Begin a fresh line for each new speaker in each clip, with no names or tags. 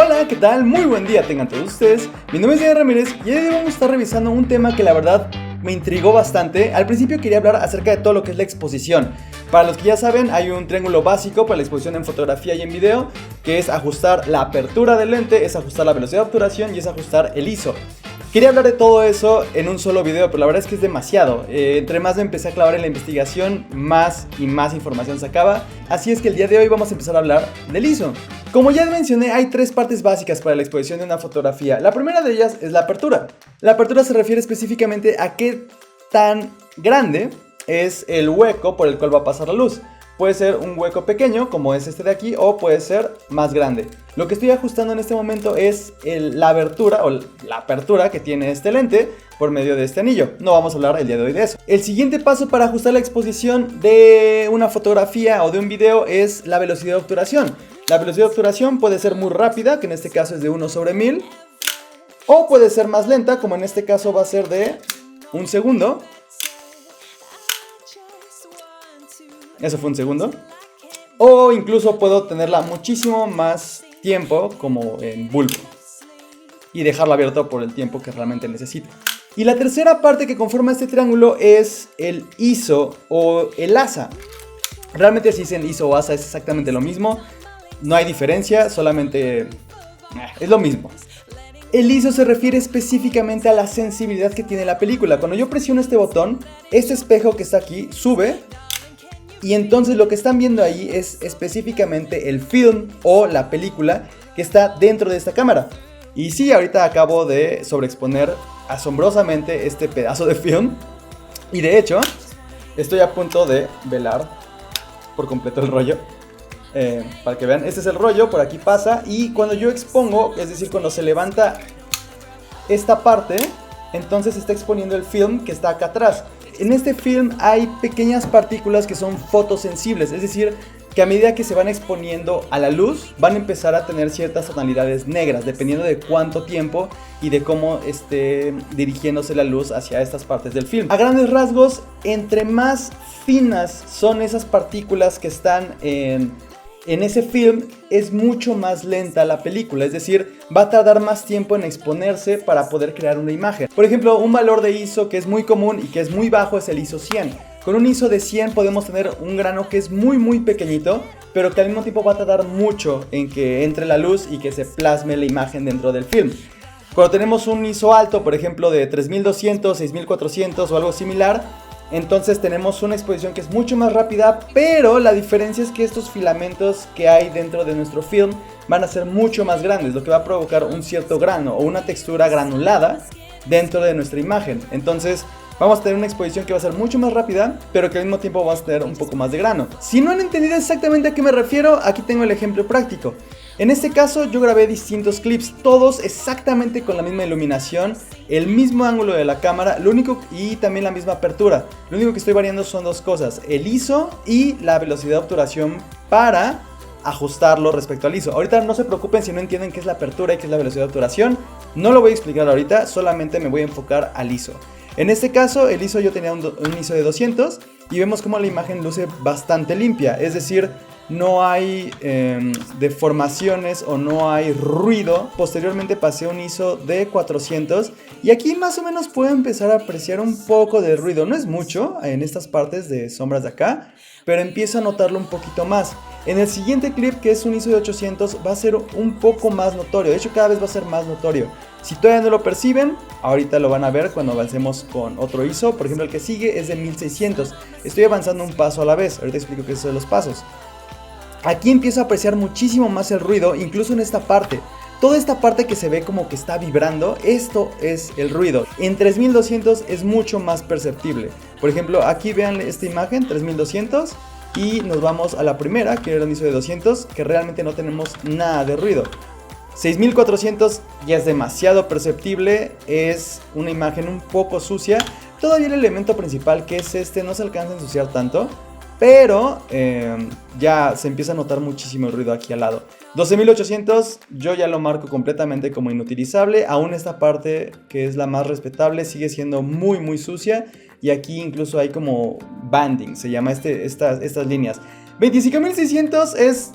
Hola, ¿qué tal? Muy buen día tengan todos ustedes. Mi nombre es Diego Ramírez y hoy vamos a estar revisando un tema que la verdad me intrigó bastante. Al principio quería hablar acerca de todo lo que es la exposición. Para los que ya saben, hay un triángulo básico para la exposición en fotografía y en video, que es ajustar la apertura del lente, es ajustar la velocidad de obturación y es ajustar el ISO. Quería hablar de todo eso en un solo video, pero la verdad es que es demasiado. Entre más me empecé a clavar en la investigación, más y más información sacaba. Así es que el día de hoy vamos a empezar a hablar del ISO. Como ya mencioné, hay tres partes básicas para la exposición de una fotografía. La primera de ellas es la apertura. La apertura se refiere específicamente a qué tan grande es el hueco por el cual va a pasar la luz. Puede ser un hueco pequeño, como es este de aquí, o puede ser más grande. Lo que estoy ajustando en este momento es la abertura o la apertura que tiene este lente por medio de este anillo. No vamos a hablar el día de hoy de eso. El siguiente paso para ajustar la exposición de una fotografía o de un video es la velocidad de obturación. La velocidad de obturación puede ser muy rápida, que en este caso es de 1/1000, o puede ser más lenta, como en este caso va a ser de 1 segundo. Eso fue 1 segundo. O incluso puedo tenerla muchísimo más tiempo, como en bulbo, y dejarla abierta por el tiempo que realmente necesite. Y la tercera parte que conforma este triángulo es el ISO o el ASA. Realmente si dicen ISO o ASA es exactamente lo mismo. No hay diferencia, solamente es lo mismo. El ISO se refiere específicamente a la sensibilidad que tiene la película. Cuando yo presiono este botón, este espejo que está aquí sube. Y entonces lo que están viendo ahí es específicamente el film o la película que está dentro de esta cámara. Y sí, ahorita acabo de sobreexponer asombrosamente este pedazo de film. Y de hecho, estoy a punto de velar por completo el rollo. Para que vean, este es el rollo, por aquí pasa. Y cuando yo expongo, es decir, cuando se levanta esta parte, entonces se está exponiendo el film que está acá atrás. En este film hay pequeñas partículas que son fotosensibles, es decir, que a medida que se van exponiendo a la luz, van a empezar a tener ciertas tonalidades negras, dependiendo de cuánto tiempo y de cómo esté dirigiéndose la luz hacia estas partes del film. A grandes rasgos, entre más finas son esas partículas que están en ese film, es mucho más lenta la película, es decir, va a tardar más tiempo en exponerse para poder crear una imagen. Por ejemplo, un valor de ISO que es muy común y que es muy bajo es el ISO 100. Con un ISO de 100 podemos tener un grano que es muy pequeñito, pero que al mismo tiempo va a tardar mucho en que entre la luz y que se plasme la imagen dentro del film. Cuando tenemos un ISO alto, por ejemplo de 3200, 6400 o algo similar, entonces tenemos una exposición que es mucho más rápida, pero la diferencia es que estos filamentos que hay dentro de nuestro film van a ser mucho más grandes, lo que va a provocar un cierto grano o una textura granulada dentro de nuestra imagen. Entonces vamos a tener una exposición que va a ser mucho más rápida, pero que al mismo tiempo vamos a tener un poco más de grano. Si no han entendido exactamente a qué me refiero, aquí tengo el ejemplo práctico. En este caso yo grabé distintos clips, todos exactamente con la misma iluminación, el mismo ángulo de la cámara, y también la misma apertura. Lo único que estoy variando son dos cosas, el ISO y la velocidad de obturación para ajustarlo respecto al ISO. Ahorita no se preocupen si no entienden qué es la apertura y qué es la velocidad de obturación, no lo voy a explicar ahorita, solamente me voy a enfocar al ISO. En este caso el ISO yo tenía un ISO de 200 y vemos como la imagen luce bastante limpia, es decir, no hay deformaciones o no hay ruido. Posteriormente pasé un ISO de 400 y aquí más o menos puedo empezar a apreciar un poco de ruido. No es mucho en estas partes de sombras de acá, pero empiezo a notarlo un poquito más. En el siguiente clip, que es un ISO de 800, va a ser un poco más notorio. De hecho, cada vez va a ser más notorio. Si todavía no lo perciben, ahorita lo van a ver cuando avancemos con otro ISO. Por ejemplo, el que sigue es de 1600. Estoy avanzando un paso a la vez. Ahorita explico qué son los pasos. Aquí empiezo a apreciar muchísimo más el ruido, incluso en esta parte. Toda esta parte que se ve como que está vibrando, esto es el ruido. En 3200 es mucho más perceptible. Por ejemplo, aquí vean esta imagen, 3200. Y nos vamos a la primera, que era el ISO de 200, que realmente no tenemos nada de ruido. 6400 ya es demasiado perceptible, es una imagen un poco sucia. Todavía el elemento principal, que es este, no se alcanza a ensuciar tanto, pero ya se empieza a notar muchísimo el ruido aquí al lado. 12800 yo ya lo marco completamente como inutilizable. Aún esta parte, que es la más respetable, sigue siendo muy sucia. Y aquí incluso hay como banding, se llama estas líneas. 25600 es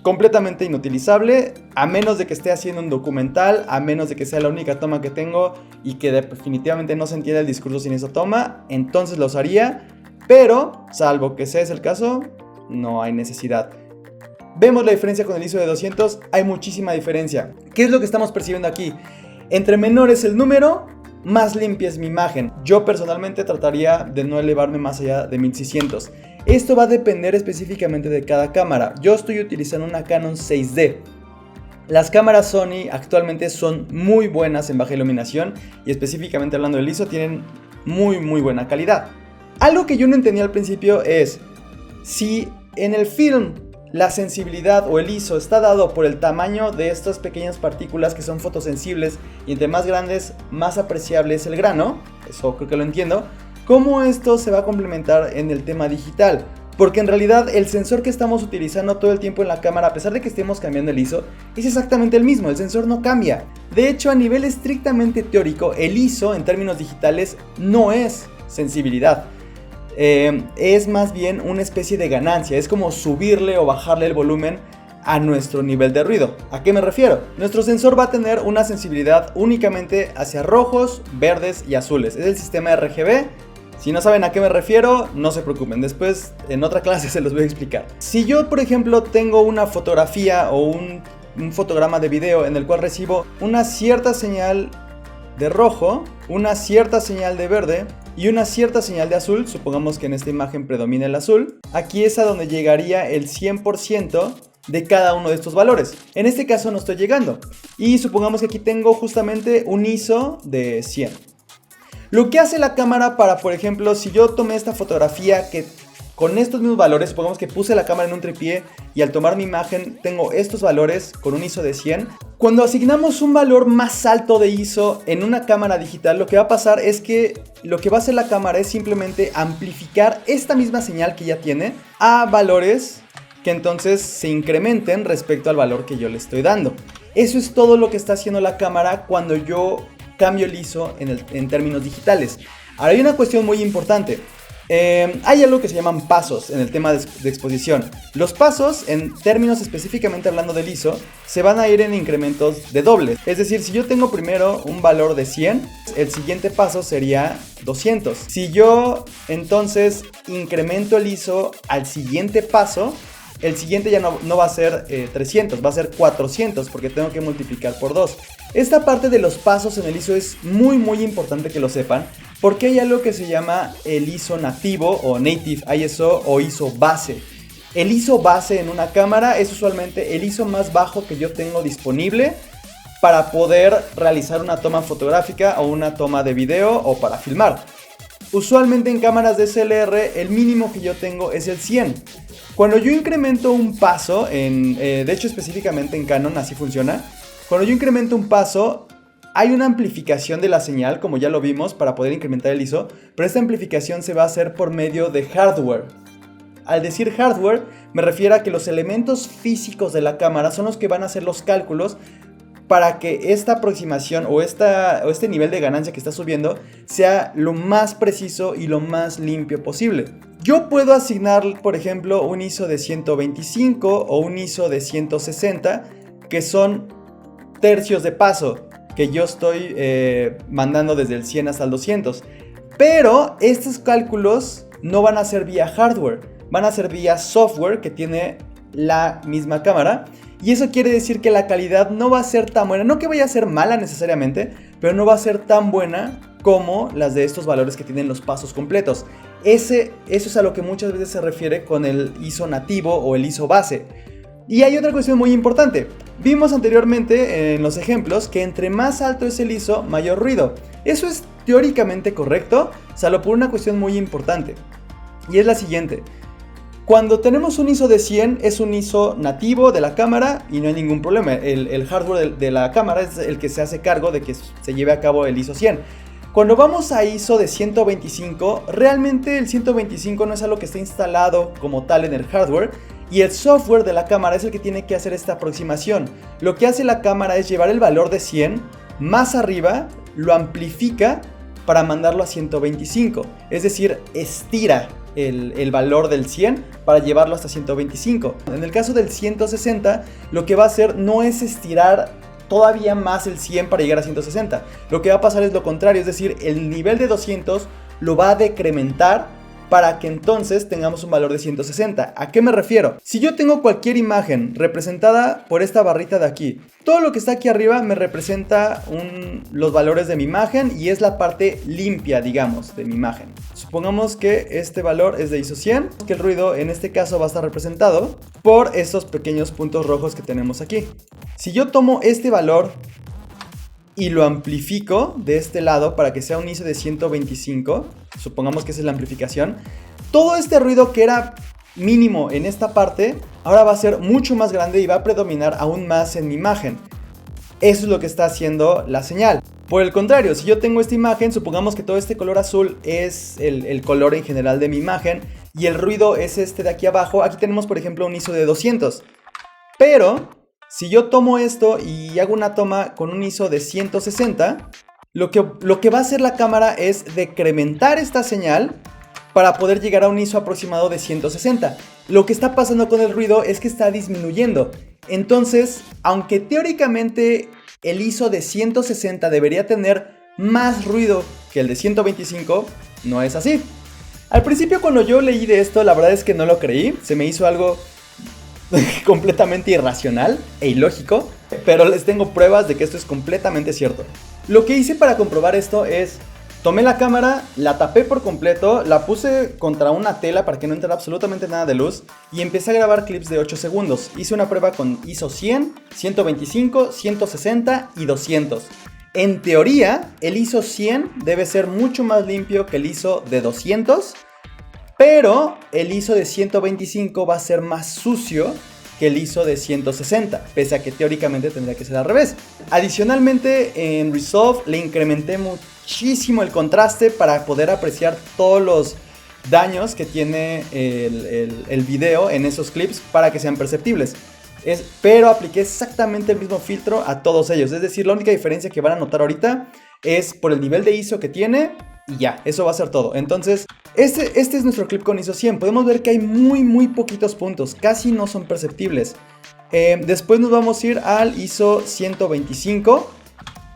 completamente inutilizable, a menos de que esté haciendo un documental, a menos de que sea la única toma que tengo y que definitivamente no se entienda el discurso sin esa toma, entonces lo usaría, pero salvo que ese es el caso, no hay necesidad. Vemos la diferencia con el ISO de 200, hay muchísima diferencia. ¿Qué es lo que estamos percibiendo aquí? Entre menor es el número, más limpia es mi imagen. Yo personalmente trataría de no elevarme más allá de 1600. Esto va a depender específicamente de cada cámara. Yo estoy utilizando una Canon 6D. Las cámaras Sony actualmente son muy buenas en baja iluminación y específicamente hablando del ISO tienen muy buena calidad. Algo que yo no entendía al principio es si en el film la sensibilidad o el ISO está dado por el tamaño de estas pequeñas partículas que son fotosensibles y entre más grandes, más apreciable es el grano. Eso creo que lo entiendo. ¿Cómo esto se va a complementar en el tema digital? Porque en realidad el sensor que estamos utilizando todo el tiempo en la cámara, a pesar de que estemos cambiando el ISO, es exactamente el mismo, el sensor no cambia. De hecho, a nivel estrictamente teórico, el ISO en términos digitales no es sensibilidad. Es más bien una especie de ganancia, es como subirle o bajarle el volumen a nuestro nivel de ruido. ¿A qué me refiero? Nuestro sensor va a tener una sensibilidad únicamente hacia rojos, verdes y azules. Es el sistema RGB. Si no saben a qué me refiero, no se preocupen, después en otra clase se los voy a explicar. Si yo, por ejemplo, tengo una fotografía o un fotograma de video en el cual recibo una cierta señal de rojo, una cierta señal de verde y una cierta señal de azul, supongamos que en esta imagen predomina el azul, aquí es a donde llegaría el 100% de cada uno de estos valores. En este caso no estoy llegando y supongamos que aquí tengo justamente un ISO de 100. Lo que hace la cámara para, por ejemplo, si yo tomé esta fotografía que con estos mismos valores, supongamos que puse la cámara en un tripié y al tomar mi imagen tengo estos valores con un ISO de 100. Cuando asignamos un valor más alto de ISO en una cámara digital, lo que va a pasar es que lo que va a hacer la cámara es simplemente amplificar esta misma señal que ya tiene a valores que entonces se incrementen respecto al valor que yo le estoy dando. Eso es todo lo que está haciendo la cámara cuando yo cambio el ISO en términos digitales. Ahora hay una cuestión muy importante. Hay algo que se llaman pasos en el tema de exposición. Los pasos, en términos específicamente hablando del ISO, se van a ir en incrementos de doble. Es decir, si yo tengo primero un valor de 100, el siguiente paso sería 200. Si yo entonces incremento el ISO al siguiente paso, el siguiente ya no va a ser 300, va a ser 400 porque tengo que multiplicar por 2. Esta parte de los pasos en el ISO es muy importante que lo sepan, porque hay algo que se llama el ISO nativo o Native ISO o ISO base. El ISO base en una cámara es usualmente el ISO más bajo que yo tengo disponible para poder realizar una toma fotográfica o una toma de video o para filmar. Usualmente en cámaras DSLR el mínimo que yo tengo es el 100. Cuando yo incremento un paso, de hecho específicamente en Canon así funciona, cuando yo incremento un paso hay una amplificación de la señal, como ya lo vimos, para poder incrementar el ISO, pero esta amplificación se va a hacer por medio de hardware. Al decir hardware, me refiero a que los elementos físicos de la cámara son los que van a hacer los cálculos para que esta aproximación o este nivel de ganancia que está subiendo sea lo más preciso y lo más limpio posible. Yo puedo asignar, por ejemplo, un ISO de 125 o un ISO de 160, que son tercios de paso, que yo estoy mandando desde el 100 hasta el 200. Pero estos cálculos no van a ser vía hardware, van a ser vía software que tiene la misma cámara. Y eso quiere decir que la calidad no va a ser tan buena, no que vaya a ser mala necesariamente, pero no va a ser tan buena como las de estos valores que tienen los pasos completos. Eso es a lo que muchas veces se refiere con el ISO nativo o el ISO base. Y hay otra cuestión muy importante. Vimos anteriormente en los ejemplos que entre más alto es el ISO, mayor ruido. Eso es teóricamente correcto, salvo por una cuestión muy importante. Y es la siguiente. Cuando tenemos un ISO de 100 es un ISO nativo de la cámara y no hay ningún problema. El hardware de la cámara es el que se hace cargo de que se lleve a cabo el ISO 100. Cuando vamos a ISO de 125, realmente el 125 no es algo que esté instalado como tal en el hardware y el software de la cámara es el que tiene que hacer esta aproximación. Lo que hace la cámara es llevar el valor de 100 más arriba, lo amplifica para mandarlo a 125, es decir, estira el valor del 100 para llevarlo hasta 125. En el caso del 160, lo que va a hacer no es estirar todavía más el 100 para llegar a 160. Lo que va a pasar es lo contrario, es decir, el nivel de 200 lo va a decrementar para que entonces tengamos un valor de 160. ¿A qué me refiero? Si yo tengo cualquier imagen representada por esta barrita de aquí, todo lo que está aquí arriba me representa los valores de mi imagen y es la parte limpia, digamos, de mi imagen. Supongamos que este valor es de ISO 100, que el ruido en este caso va a estar representado por estos pequeños puntos rojos que tenemos aquí. Si yo tomo este valor y lo amplifico de este lado para que sea un ISO de 125, supongamos que esa es la amplificación, todo este ruido que era mínimo en esta parte, ahora va a ser mucho más grande y va a predominar aún más en mi imagen. Eso es lo que está haciendo la señal. Por el contrario, si yo tengo esta imagen, supongamos que todo este color azul es el color en general de mi imagen y el ruido es este de aquí abajo, aquí tenemos por ejemplo un ISO de 200, pero si yo tomo esto y hago una toma con un ISO de 160, lo que va a hacer la cámara es decrementar esta señal para poder llegar a un ISO aproximado de 160. Lo que está pasando con el ruido es que está disminuyendo. Entonces, aunque teóricamente el ISO de 160 debería tener más ruido que el de 125, no es así. Al principio cuando yo leí de esto, la verdad es que no lo creí. Se me hizo algo completamente irracional e ilógico, pero les tengo pruebas de que esto es completamente cierto. Lo que hice para comprobar esto es, tomé la cámara, la tapé por completo, la puse contra una tela para que no entrara absolutamente nada de luz y empecé a grabar clips de 8 segundos. Hice una prueba con ISO 100, 125, 160 y 200. En teoría, el ISO 100 debe ser mucho más limpio que el ISO de 200, pero el ISO de 125 va a ser más sucio que el ISO de 160, pese a que teóricamente tendría que ser al revés. Adicionalmente, en Resolve le incrementé muchísimo el contraste para poder apreciar todos los daños que tiene el video en esos clips para que sean perceptibles. Pero apliqué exactamente el mismo filtro a todos ellos, es decir, la única diferencia que van a notar ahorita es por el nivel de ISO que tiene y ya, eso va a ser todo. Entonces, este es nuestro clip con ISO 100. Podemos ver que hay muy poquitos puntos, casi no son perceptibles. Después nos vamos a ir al ISO 125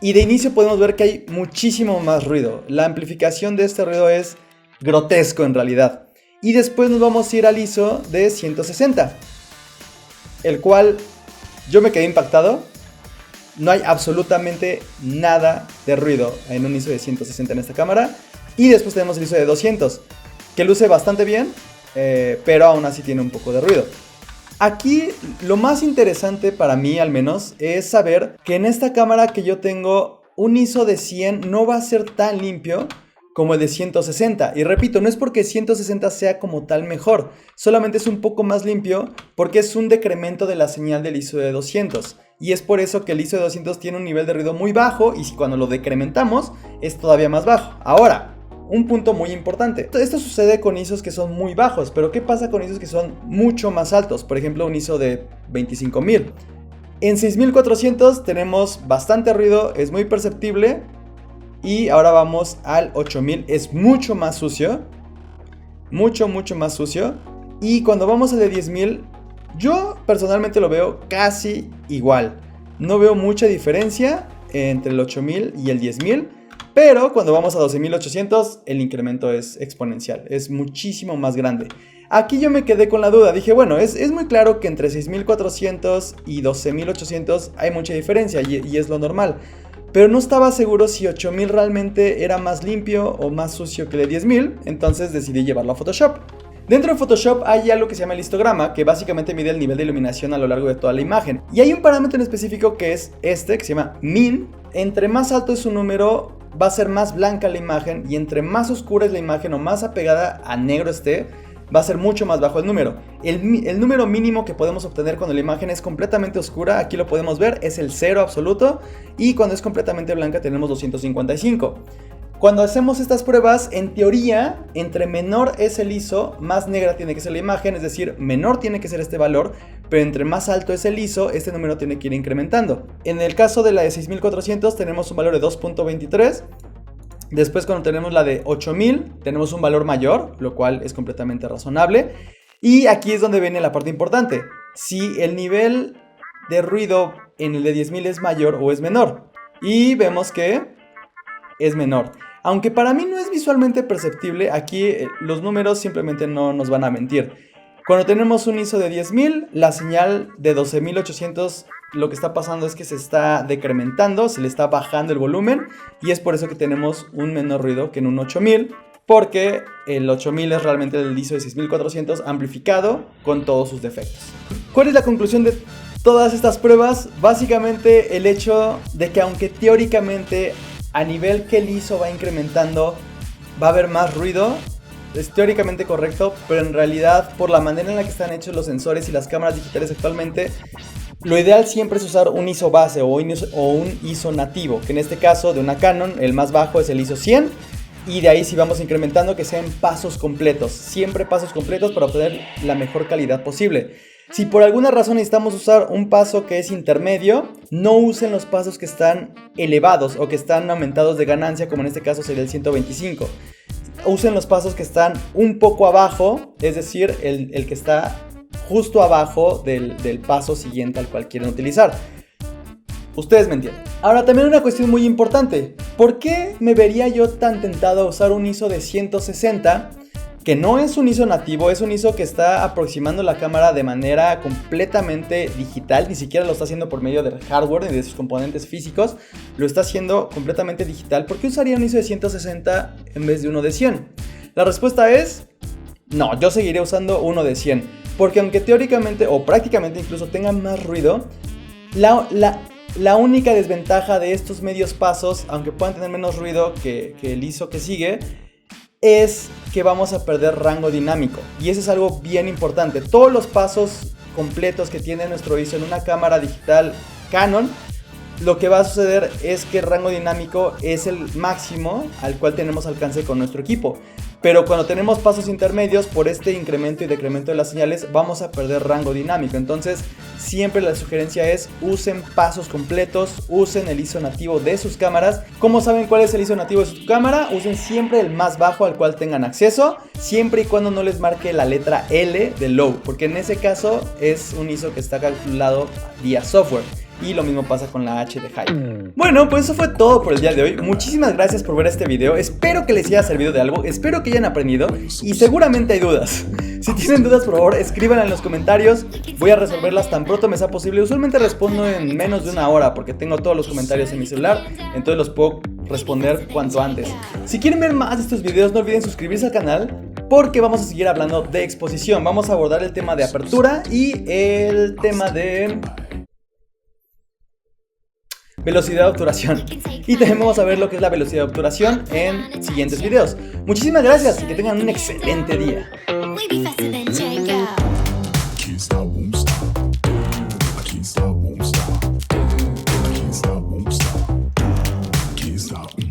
y de inicio podemos ver que hay muchísimo más ruido. La amplificación de este ruido es grotesco en realidad. Y después nos vamos a ir al ISO de 160, el cual yo me quedé impactado. No hay absolutamente nada de ruido en un ISO de 160 en esta cámara. Y después tenemos el ISO de 200, que luce bastante bien, pero aún así tiene un poco de ruido. Aquí lo más interesante para mí al menos es saber que en esta cámara que yo tengo, un ISO de 100 no va a ser tan limpio como el de 160. Y repito, no es porque 160 sea como tal mejor, solamente es un poco más limpio porque es un decremento de la señal del ISO de 200. Y es por eso que el ISO de 200 tiene un nivel de ruido muy bajo y cuando lo decrementamos es todavía más bajo. Ahora, un punto muy importante. Esto sucede con ISOs que son muy bajos, pero ¿qué pasa con ISOs que son mucho más altos? Por ejemplo, un ISO de 25.000. En 6400 tenemos bastante ruido, es muy perceptible. Y ahora vamos al 8000, es mucho más sucio. Mucho más sucio. Y cuando vamos al de 10.000, yo personalmente lo veo casi igual. No veo mucha diferencia entre el 8000 y el 10.000. Pero cuando vamos a 12.800, el incremento es exponencial. Es muchísimo más grande. Aquí yo me quedé con la duda. Dije, bueno, es muy claro que entre 6400 y 12.800 hay mucha diferencia y es lo normal. Pero no estaba seguro si 8000 realmente era más limpio o más sucio que el de 10.000. Entonces decidí llevarlo a Photoshop. Dentro de Photoshop hay algo que se llama el histograma, que básicamente mide el nivel de iluminación a lo largo de toda la imagen. Y hay un parámetro en específico que es este, que se llama Min. Entre más alto es su número, va a ser más blanca la imagen, y entre más oscura es la imagen o más apegada a negro esté, va a ser mucho más bajo el número. El número mínimo que podemos obtener cuando la imagen es completamente oscura, aquí lo podemos ver, es el 0 absoluto, y cuando es completamente blanca tenemos 255. Cuando hacemos estas pruebas, en teoría, entre menor es el ISO, más negra tiene que ser la imagen, es decir, menor tiene que ser este valor, pero entre más alto es el ISO, este número tiene que ir incrementando. En el caso de la de 6400 tenemos un valor de 2.23, Después, cuando tenemos la de 8000, tenemos un valor mayor, lo cual es completamente razonable. Y aquí es donde viene la parte importante. Si el nivel de ruido en el de 10000 es mayor o es menor. Y vemos que es menor. Aunque para mí no es visualmente perceptible, aquí los números simplemente no nos van a mentir. Cuando tenemos un ISO de 10000, la señal de 12800, lo que está pasando es que se está decrementando, se le está bajando el volumen, y es por eso que tenemos un menor ruido que en un 8000, porque el 8000 es realmente el ISO de 6400 amplificado con todos sus defectos. ¿Cuál es la conclusión de todas estas pruebas? Básicamente el hecho de que aunque teóricamente a nivel que el ISO va incrementando va a haber más ruido, es teóricamente correcto, pero en realidad por la manera en la que están hechos los sensores y las cámaras digitales actualmente, lo ideal siempre es usar un ISO base o un ISO nativo, que en este caso de una Canon el más bajo es el ISO 100, y de ahí si vamos incrementando que sean pasos completos, siempre pasos completos para obtener la mejor calidad posible. Si por alguna razón necesitamos usar un paso que es intermedio, no usen los pasos que están elevados o que están aumentados de ganancia, como en este caso sería el 125. Usen los pasos que están un poco abajo, es decir, el que está justo abajo del paso siguiente al cual quieren utilizar. Ustedes me entienden. Ahora, también una cuestión muy importante. ¿Por qué me vería yo tan tentado a usar un ISO de 160? Que no es un ISO nativo, es un ISO que está aproximando la cámara de manera completamente digital. Ni siquiera lo está haciendo por medio del hardware y de sus componentes físicos. Lo está haciendo completamente digital. ¿Por qué usaría un ISO de 160 en vez de uno de 100? La respuesta es no, yo seguiré usando uno de 100. Porque aunque teóricamente o prácticamente incluso tenga más ruido, la única desventaja de estos medios pasos, aunque puedan tener menos ruido que el ISO que sigue, es que vamos a perder rango dinámico. Y eso es algo bien importante. Todos los pasos completos que tiene nuestro ISO en una cámara digital Canon, lo que va a suceder es que el rango dinámico es el máximo al cual tenemos alcance con nuestro equipo. Pero cuando tenemos pasos intermedios, por este incremento y decremento de las señales, vamos a perder rango dinámico. Entonces, siempre la sugerencia es usen pasos completos, usen el ISO nativo de sus cámaras. ¿Cómo saben cuál es el ISO nativo de su cámara? Usen siempre el más bajo al cual tengan acceso, siempre y cuando no les marque la letra L de low, porque en ese caso es un ISO que está calculado vía software. Y lo mismo pasa con la H de high. Bueno, pues eso fue todo por el día de hoy. Muchísimas gracias por ver este video. Espero que les haya servido de algo. Espero que hayan aprendido. Y seguramente hay dudas. Si tienen dudas, por favor, escríbanlas en los comentarios. Voy a resolverlas tan pronto me sea posible. Usualmente respondo en menos de una hora porque tengo todos los comentarios en mi celular. Entonces los puedo responder cuanto antes. Si quieren ver más de estos videos, no olviden suscribirse al canal, porque vamos a seguir hablando de exposición. Vamos a abordar el tema de apertura y el tema de velocidad de obturación. Y también vamos a ver lo que es la velocidad de obturación en siguientes videos. Muchísimas gracias y que tengan un excelente día. Stop.